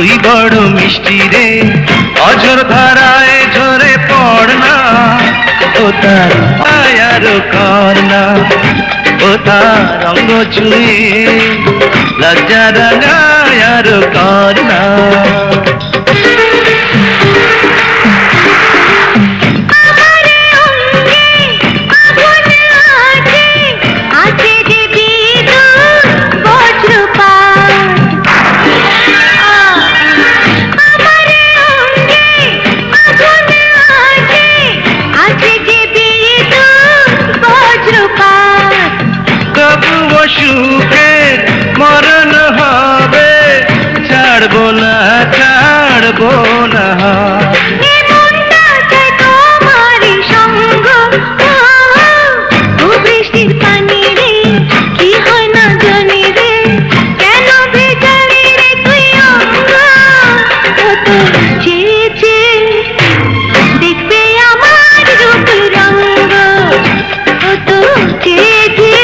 তুই বড় মিষ্টি রে অঝর ধারায় ঝরে পড়না ও তার আয়ার করনা ও তার রঙ ছুঁয়ে লজ্জা রাঙায়ার করনা সুখের মরণ হবে ছাড়বো না ছাড়বো না তোমারই সঙ্গ বৃষ্টির পানি রে কি হয় না জানি রে কেন ভেজালি রে তুই অঙ্গ কত চেয়েছে দেখবে আমার রূপ রঙ্গ কত চেয়েছে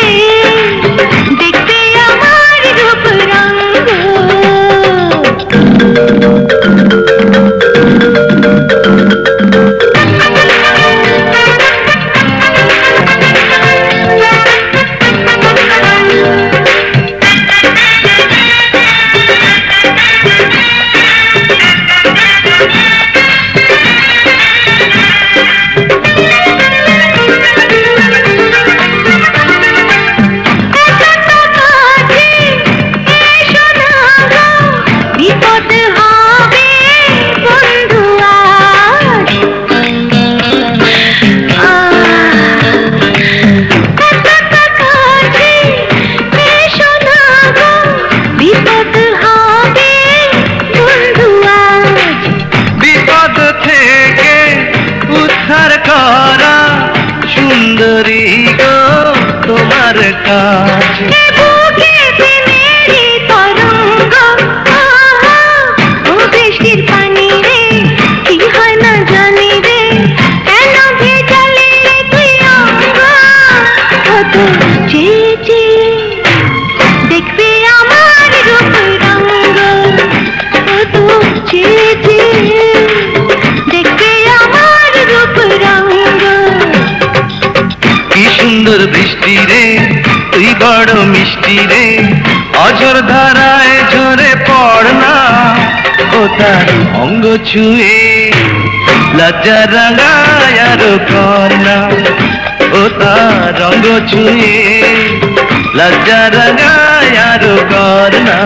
সুন্দরী গো তোমার কাছে বৃষ্টির পানি রে কি হয় না জানি রে কেন ভেজালি রে তুই অঙ্গ কত চেয়েছি দেখবে আমার রূপ রঙ্গ কত চেয়েছি দেখবে আমার রূপ রঙ্গ কি সুন্দর বৃষ্টি রে তুই বড় মিষ্টি রে অঝর ধারায় ঝরে পড়না ও তার অঙ্গ ছুঁয়ে লজ্জা রাঙায়ার করনা ও তার রঙ ছুঁয়ে লজ্জা রাঙায়ার করনা